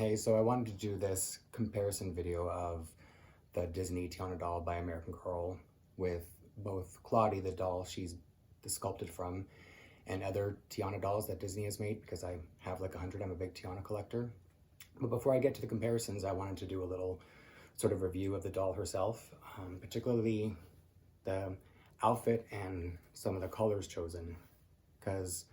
Hey, so I wanted to do this comparison video of the Disney Tiana doll by American Girl with both Claudie, the doll she's sculpted from, and other Tiana dolls that Disney has made, because I have like 100. I'm a big Tiana collector. But before I get to the comparisons, I wanted to do a little sort of review of the doll herself, particularly the outfit and some of the colors chosen, because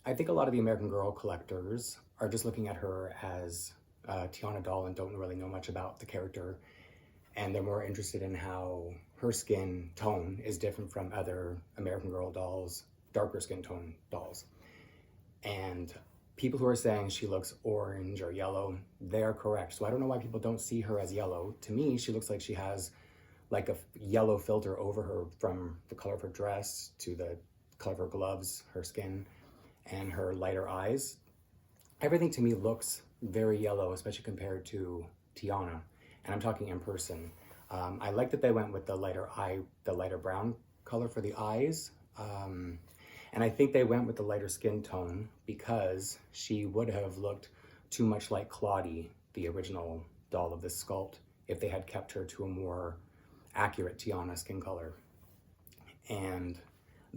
I think a lot of the American Girl collectors are just looking at her as a Tiana doll and don't really know much about the character, and they're more interested in how her skin tone is different from other American Girl dolls, darker skin tone dolls. And people who are saying she looks orange or yellow, they're correct. So I don't know why people don't see her as yellow. To me, she looks like she has like a yellow filter over her, from the color of her dress to the color of her gloves, her skin, and her lighter eyes. Everything to me looks very yellow, especially compared to Tiana, and I'm talking in person. I like that they went with the lighter brown color for the eyes, and I think they went with the lighter skin tone because she would have looked too much like Claudie, the original doll of this sculpt, if they had kept her to a more accurate Tiana skin color. And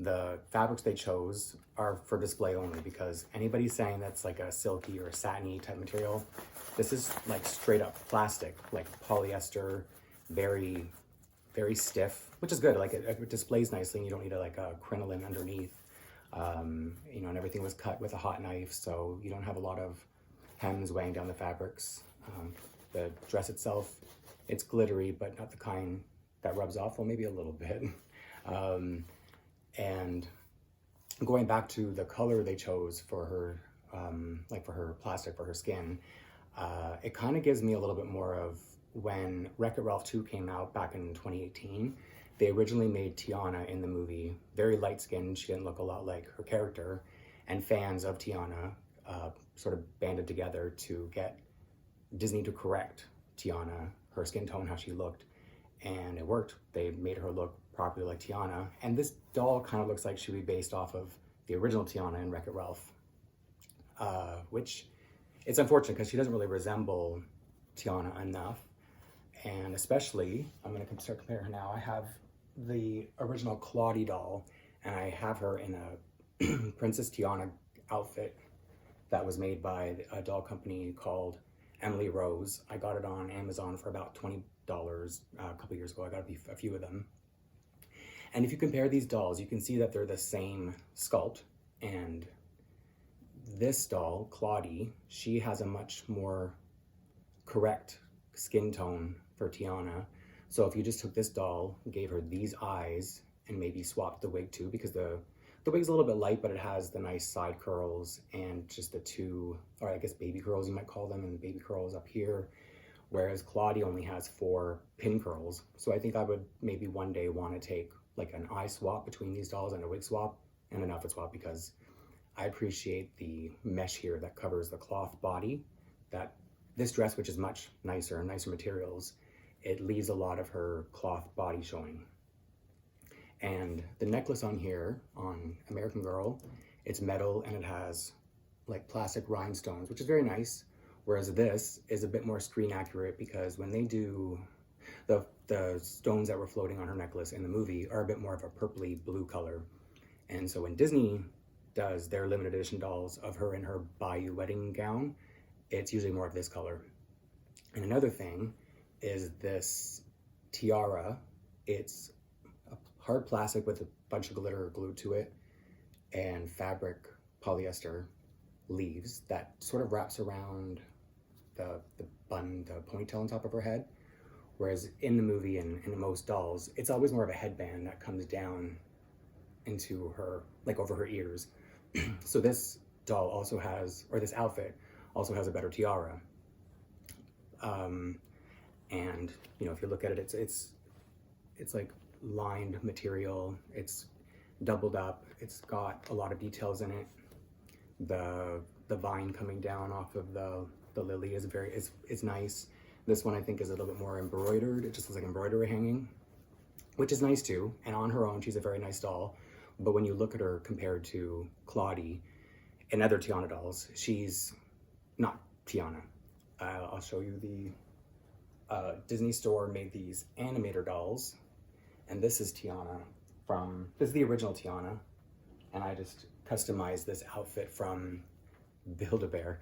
the fabrics they chose are for display only, because anybody saying that's like a silky or satiny type material, this is like straight up plastic, like polyester, very, very stiff, which is good. Like it displays nicely, and you don't need like a crinoline underneath. And everything was cut with a hot knife, so you don't have a lot of hems weighing down the fabrics. The dress itself, it's glittery, but not the kind that rubs off. Well, maybe a little bit. And going back to the color they chose for her, like for her plastic, for her skin, it kind of gives me a little bit more of when Wreck-It Ralph 2 came out back in 2018. They originally made Tiana in the movie very light-skinned. She didn't look a lot like her character, and fans of Tiana sort of banded together to get Disney to correct Tiana, her skin tone, how she looked, and it worked. They made her look properly like Tiana, and this doll kind of looks like she'd be based off of the original Tiana in Wreck-It Ralph, which it's unfortunate because she doesn't really resemble Tiana enough. And especially, I'm going to start comparing her now. I have the original Claudie doll, and I have her in a Princess Tiana outfit that was made by a doll company called Emily Rose. I got it on Amazon for about $20 a couple years ago. I got a few of them. And if you compare these dolls, you can see that they're the same sculpt. And this doll, Claudie, she has a much more correct skin tone for Tiana. So if you just took this doll, gave her these eyes, and maybe swapped the wig too, because the wig's a little bit light, but it has the nice side curls and just the two, or I guess baby curls you might call them, and baby curls up here, whereas Claudie only has 4 pin curls. So I think I would maybe one day want to take like an eye swap between these dolls and a wig swap and an outfit swap, because I appreciate the mesh here that covers the cloth body. That this dress, which is much nicer materials, it leaves a lot of her cloth body showing. And the necklace on here, on American Girl, it's metal and it has like plastic rhinestones, which is very nice. Whereas this is a bit more screen accurate, because when they do the stones that were floating on her necklace in the movie are a bit more of a purpley blue color. And so when Disney does their limited edition dolls of her in her Bayou wedding gown, it's usually more of this color. And another thing is this tiara. It's a hard plastic with a bunch of glitter glued to it and fabric polyester leaves that sort of wraps around the bun, the ponytail on top of her head. Whereas in the movie and in most dolls, it's always more of a headband that comes down into her, like over her ears. So this doll also has, or this outfit also has a better tiara. And if you look at it, it's like lined material. It's doubled up. It's got a lot of details in it. The vine coming down off of the lily is nice. This one I think is a little bit more embroidered. It just looks like embroidery hanging, which is nice too. And on her own, she's a very nice doll. But when you look at her compared to Claudie and other Tiana dolls, she's not Tiana. I'll show you the Disney store made these animator dolls, and this is Tiana this is the original Tiana, and I just customized this outfit from Build-A-Bear.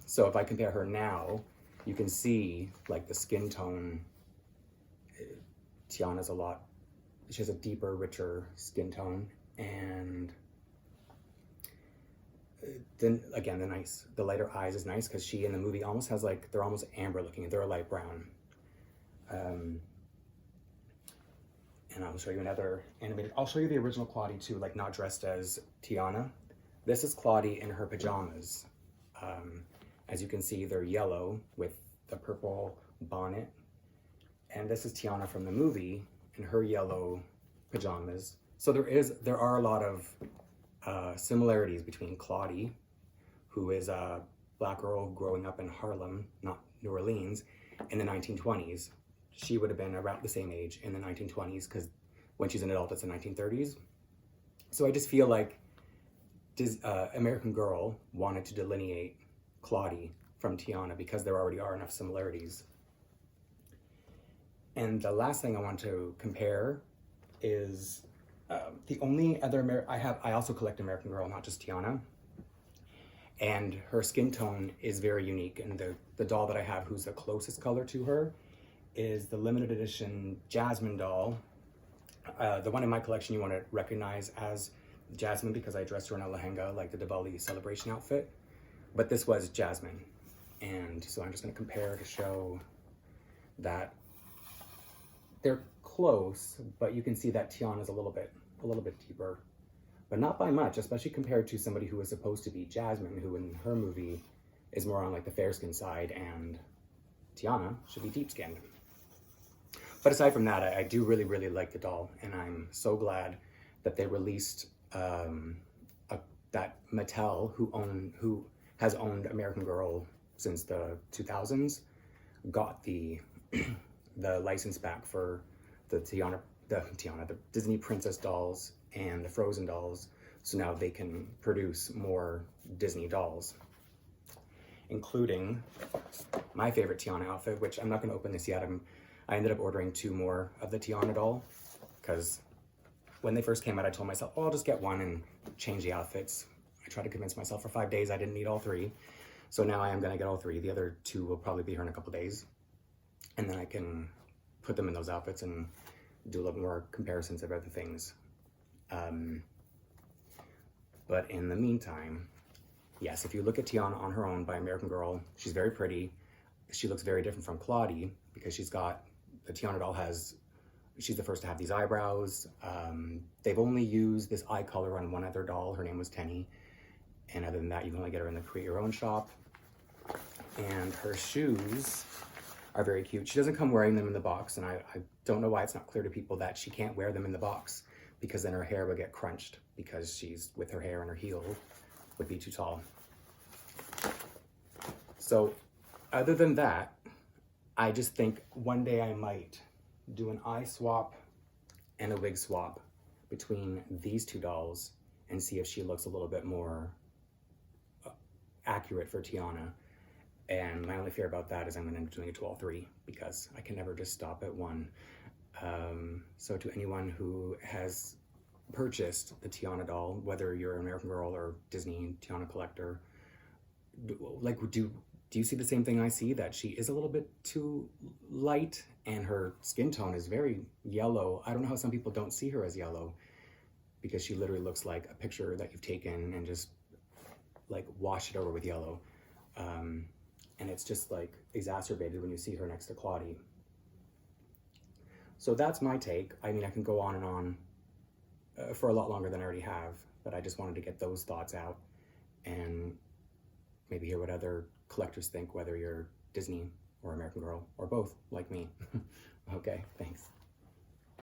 So if I compare her now, you can see like the skin tone. Tiana's she has a deeper, richer skin tone, and then again, the lighter eyes is nice because she in the movie almost has like, they're almost amber looking, they're a light brown. And I'll show you another animated, I'll show you the original Claudie too, like not dressed as Tiana. This is Claudie in her pajamas. As you can see, they're yellow with the purple bonnet. And this is Tiana from the movie in her yellow pajamas. So there are a lot of similarities between Claudie, who is a black girl growing up in Harlem, not New Orleans, in the 1920s. She would have been around the same age in the 1920s, because when she's an adult, it's the 1930s. So I just feel like American Girl wanted to delineate Claudie from Tiana because there already are enough similarities. And the last thing I want to compare is the only other I also collect American Girl, not just Tiana. And her skin tone is very unique. And the doll that I have, who's the closest color to her, is the limited edition Jasmine doll. The one in my collection you want to recognize as Jasmine because I dressed her in a lehenga, like the Diwali celebration outfit. But this was Jasmine. And so I'm just going to compare to show that they're close, but you can see that Tiana's a little bit deeper, but not by much, especially compared to somebody who was supposed to be Jasmine, who in her movie is more on like the fair skin side, and Tiana should be deep skinned. But aside from that, I do really, really like the doll, and I'm so glad that they released that Mattel, who has owned American Girl since the 2000s, got the license back for the Disney Princess dolls and the Frozen dolls, so now they can produce more Disney dolls, including my favorite Tiana outfit, which I'm not going to open this yet. I ended up ordering 2 more of the Tiana doll, because when they first came out, I told myself, oh, I'll just get one and change the outfits. I tried to convince myself for 5 days I didn't need all 3. So now I am going to get all 3. The other 2 will probably be here in a couple days. And then I can put them in those outfits and do a little more comparisons of other things. But in the meantime, yes, if you look at Tiana on her own by American Girl, she's very pretty. She looks very different from Claudie because the Tiana doll she's the first to have these eyebrows. They've only used this eye color on one other doll. Her name was Tenny. And other than that, you can only get her in the Create Your Own shop. And her shoes are very cute. She doesn't come wearing them in the box, and I don't know why it's not clear to people that she can't wear them in the box, because then her hair would get crunched, because she's with her hair and her heel would be too tall. So other than that, I just think one day I might do an eye swap and a wig swap between these 2 dolls and see if she looks a little bit more accurate for Tiana. And my only fear about that is I'm going to end up doing it to all 3, because I can never just stop at one. So to anyone who has purchased the Tiana doll, whether you're an American Girl or Disney Tiana collector, do you see the same thing I see, that she is a little bit too light and her skin tone is very yellow? I don't know how some people don't see her as yellow, because she literally looks like a picture that you've taken and just like washed it over with yellow. And it's just like exacerbated when you see her next to Claudie. So that's my take. I mean, I can go on and on for a lot longer than I already have, but I just wanted to get those thoughts out and maybe hear what other collectors think, whether you're Disney or American Girl or both, like me. Okay, thanks.